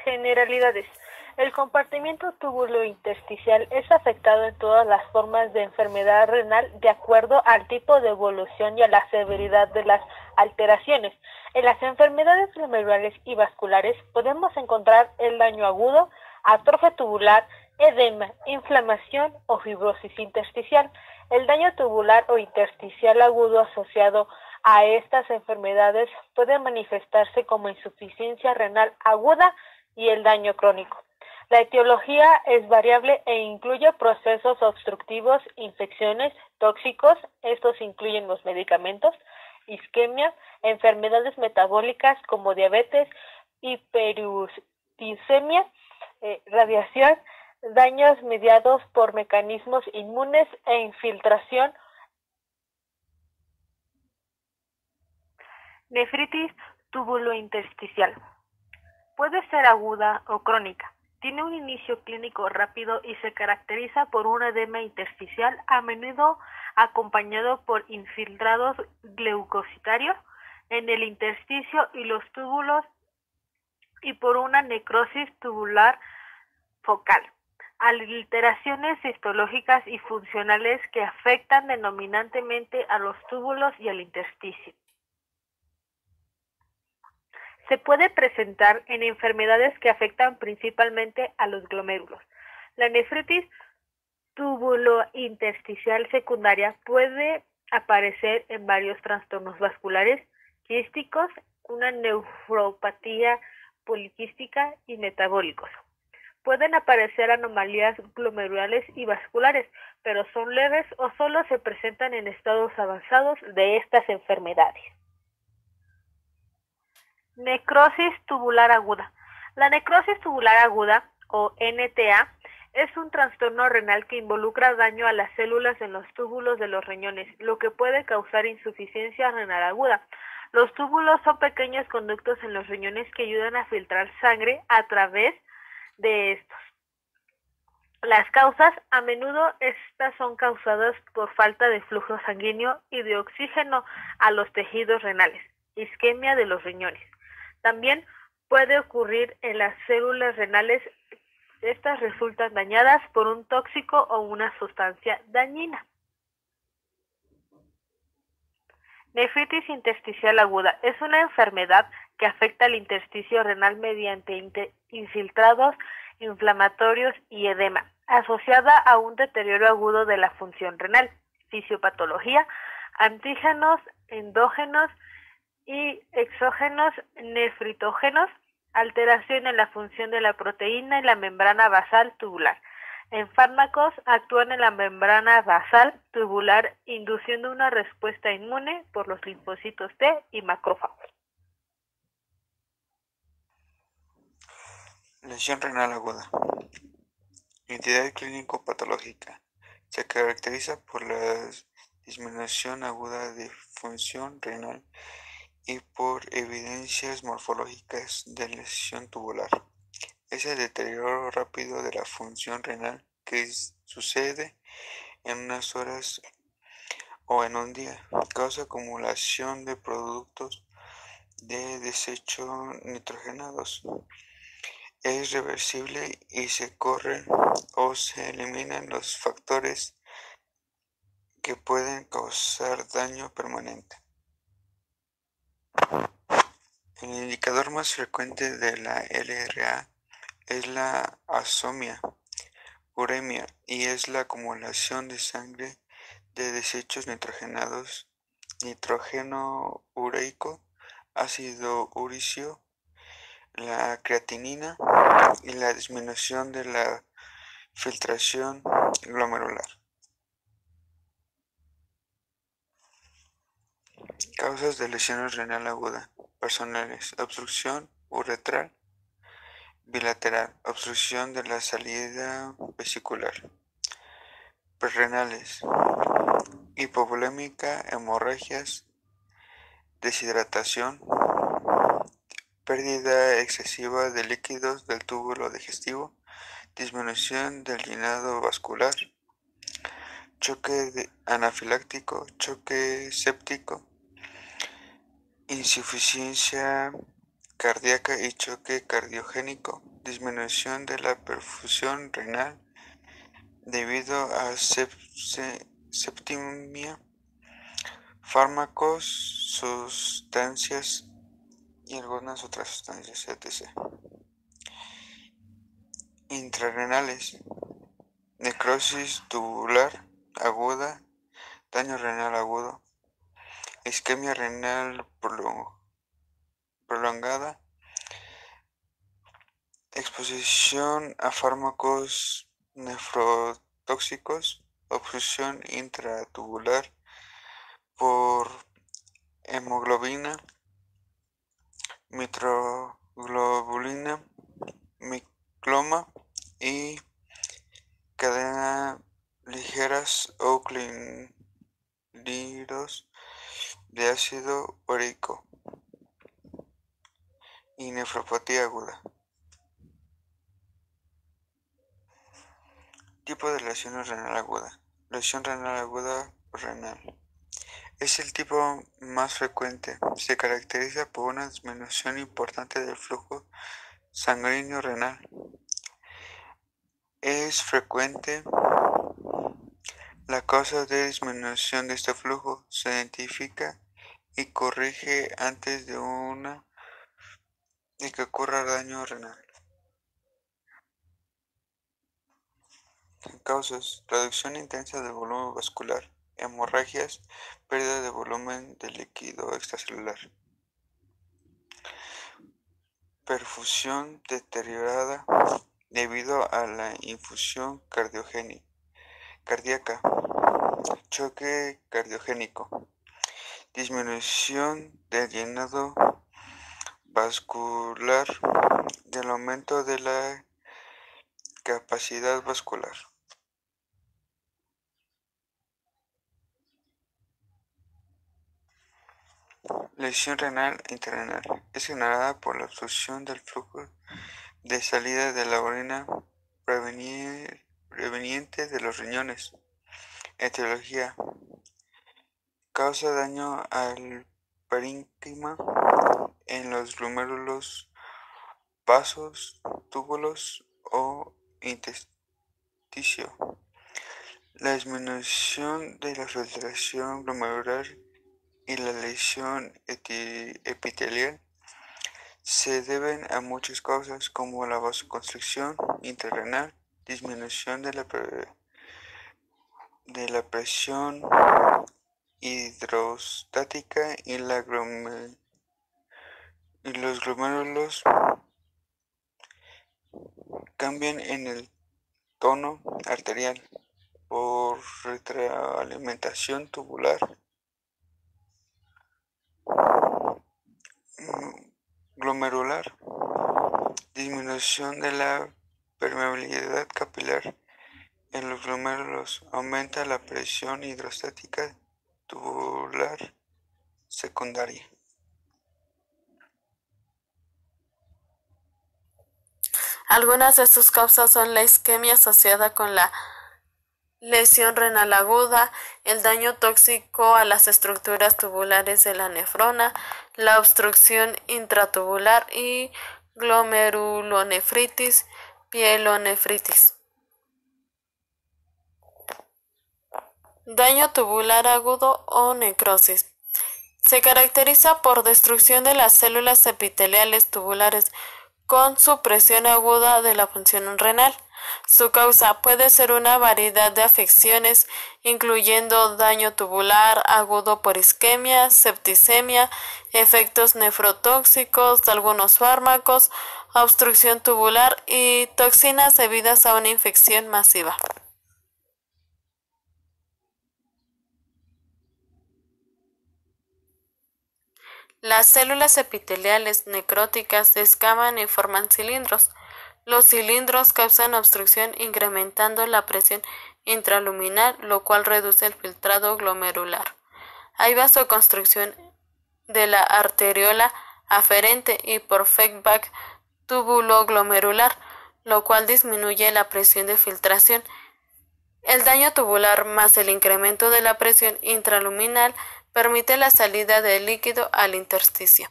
Generalidades. El compartimiento túbulo-intersticial es afectado en todas las formas de enfermedad renal de acuerdo al tipo de evolución y a la severidad de las alteraciones. En las enfermedades glomerulares y vasculares podemos encontrar el daño agudo, atrofia tubular, edema, inflamación o fibrosis intersticial. El daño tubular o intersticial agudo asociado a estas enfermedades puede manifestarse como insuficiencia renal aguda y el daño crónico. La etiología es variable e incluye procesos obstructivos, infecciones, tóxicos, estos incluyen los medicamentos, isquemia, enfermedades metabólicas como diabetes, hiperuricemia, radiación, daños mediados por mecanismos inmunes e infiltración. Nefritis tubulointersticial. Puede ser aguda o crónica. Tiene un inicio clínico rápido y se caracteriza por un edema intersticial, a menudo acompañado por infiltrados glucositarios en el intersticio y los túbulos y por una necrosis tubular focal. Alteraciones histológicas y funcionales que afectan denominantemente a los túbulos y al intersticio. Se puede presentar en enfermedades que afectan principalmente a los glomérulos. La nefritis tubulointersticial secundaria puede aparecer en varios trastornos vasculares, quísticos, una nefropatía poliquística y metabólicos. Pueden aparecer anomalías glomerulares y vasculares, pero son leves o solo se presentan en estados avanzados de estas enfermedades. Necrosis tubular aguda. La necrosis tubular aguda, o NTA, es un trastorno renal que involucra daño a las células en los túbulos de los riñones, lo que puede causar insuficiencia renal aguda. Los túbulos son pequeños conductos en los riñones que ayudan a filtrar sangre a través de estos. Las causas, a menudo estas son causadas por falta de flujo sanguíneo y de oxígeno a los tejidos renales, isquemia de los riñones. También puede ocurrir en las células renales. Estas resultan dañadas por un tóxico o una sustancia dañina. Nefritis intersticial aguda es una enfermedad que afecta al intersticio renal mediante infiltrados inflamatorios y edema, asociada a un deterioro agudo de la función renal, fisiopatología, antígenos endógenos y exógenos nefritógenos, alteración en la función de la proteína y la membrana basal tubular. En fármacos actúan en la membrana basal tubular, induciendo una respuesta inmune por los linfocitos T y macrófagos. Lesión renal aguda. Entidad clínico-patológica. Se caracteriza por la disminución aguda de función renal y por evidencias morfológicas de lesión tubular. Es el deterioro rápido de la función renal que sucede en unas horas o en un día. Causa acumulación de productos de desecho nitrogenados. Es reversible y se corren o se eliminan los factores que pueden causar daño permanente. El indicador más frecuente de la LRA es la asomia, uremia, y es la acumulación de sangre de desechos nitrogenados, nitrógeno ureico, ácido úrico, la creatinina y la disminución de la filtración glomerular. Causas de lesiones renal aguda personales: obstrucción uretral bilateral, obstrucción de la salida vesicular, renales, hipovolémica, hemorragias, deshidratación, pérdida excesiva de líquidos del túbulo digestivo, disminución del llenado vascular, choque anafiláctico, choque séptico, insuficiencia cardíaca y choque cardiogénico, disminución de la perfusión renal debido a septicemia, fármacos, sustancias y algunas otras sustancias, etc. Intrarrenales: necrosis tubular aguda, daño renal agudo, isquemia renal prolongada, exposición a fármacos nefrotóxicos, obstrucción intratubular por hemoglobina, microglobulina, micloma y cadena ligeras o clínicos de ácido úrico y nefropatía aguda. Tipo de lesión renal aguda. Lesión renal aguda renal. Es el tipo más frecuente. Se caracteriza por una disminución importante del flujo sanguíneo renal. Es frecuente. La causa de disminución de este flujo se identifica y corrige antes de que ocurra daño renal. Causas: reducción intensa del volumen vascular, hemorragias, pérdida de volumen de líquido extracelular, perfusión deteriorada debido a la infusión cardíaca, choque cardiogénico, disminución del llenado vascular, del aumento de la capacidad vascular. Lesión renal intrarrenal. Es generada por la obstrucción del flujo de salida de la orina proveniente de los riñones. Etiología: causa daño al parénquima en los glomérulos, vasos, túbulos o intersticio. La disminución de la filtración glomerular y la lesión epitelial se deben a muchas causas como la vasoconstricción intrarrenal, disminución de la presión hidrostática y los glomérulos cambian en el tono arterial por retroalimentación tubular, glomerular, disminución de la permeabilidad capilar en los glomérulos, aumenta la presión hidrostática tubular secundaria. Algunas de sus causas son la isquemia asociada con la lesión renal aguda, el daño tóxico a las estructuras tubulares de la nefrona, la obstrucción intratubular y glomerulonefritis, pielonefritis. Daño tubular agudo o necrosis. Se caracteriza por destrucción de las células epiteliales tubulares con supresión aguda de la función renal. Su causa puede ser una variedad de afecciones, incluyendo daño tubular agudo por isquemia, septicemia, efectos nefrotóxicos de algunos fármacos, obstrucción tubular y toxinas debidas a una infección masiva. Las células epiteliales necróticas descaman y forman cilindros. Los cilindros causan obstrucción incrementando la presión intraluminal, lo cual reduce el filtrado glomerular. Hay vasoconstricción de la arteriola aferente y por feedback tubuloglomerular, lo cual disminuye la presión de filtración. El daño tubular más el incremento de la presión intraluminal permite la salida del líquido al intersticio.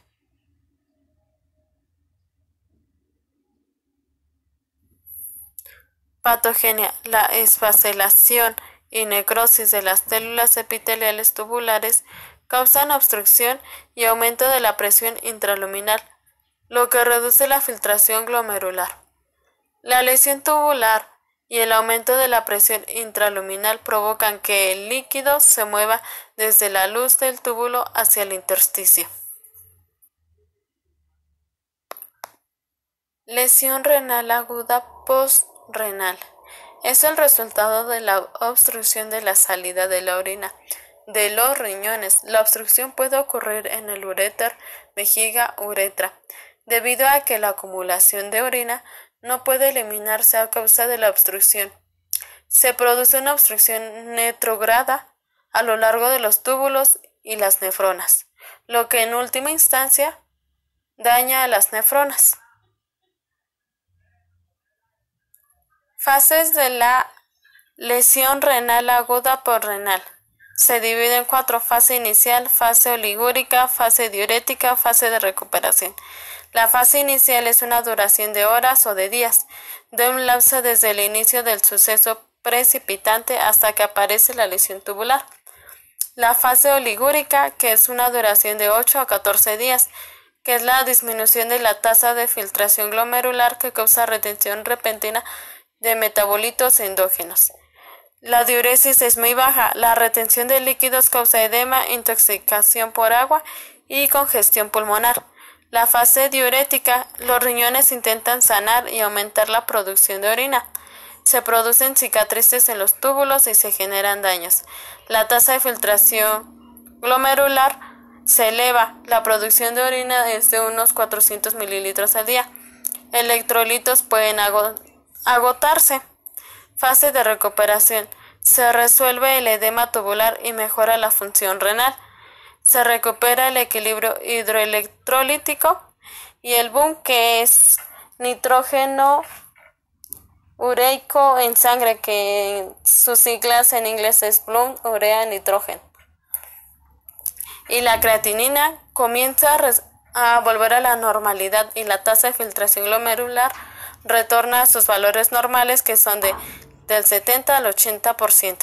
Patogenia. La esfacelación y necrosis de las células epiteliales tubulares causan obstrucción y aumento de la presión intraluminal, lo que reduce la filtración glomerular. La lesión tubular y el aumento de la presión intraluminal provocan que el líquido se mueva desde la luz del túbulo hacia el intersticio. Lesión renal aguda postrenal. Es el resultado de la obstrucción de la salida de la orina de los riñones. La obstrucción puede ocurrir en el uréter, vejiga, uretra, debido a que la acumulación de orina no puede eliminarse a causa de la obstrucción. Se produce una obstrucción retrograda a lo largo de los túbulos y las nefronas, lo que en última instancia daña a las nefronas. Fases de la lesión renal aguda postrenal. Se divide en 4: fase inicial, fase oligúrica, fase diurética, fase de recuperación. La fase inicial es una duración de horas o de días, de un lapso desde el inicio del suceso precipitante hasta que aparece la lesión tubular. La fase oligúrica, que es una duración de 8 a 14 días, que es la disminución de la tasa de filtración glomerular que causa retención repentina de metabolitos endógenos. La diuresis es muy baja. La retención de líquidos causa edema, intoxicación por agua y congestión pulmonar. La fase diurética, los riñones intentan sanar y aumentar la producción de orina. Se producen cicatrices en los túbulos y se generan daños. La tasa de filtración glomerular se eleva. La producción de orina es de unos 400 mililitros al día. Electrolitos pueden agotarse. Fase de recuperación. Se resuelve el edema tubular y mejora la función renal. Se recupera el equilibrio hidroelectrolítico y el BUN, que es nitrógeno ureico en sangre, que sus siglas en inglés es blood urea nitrógeno. Y la creatinina comienza a volver a la normalidad y la tasa de filtración glomerular retorna a sus valores normales, que son del 70 al 80%.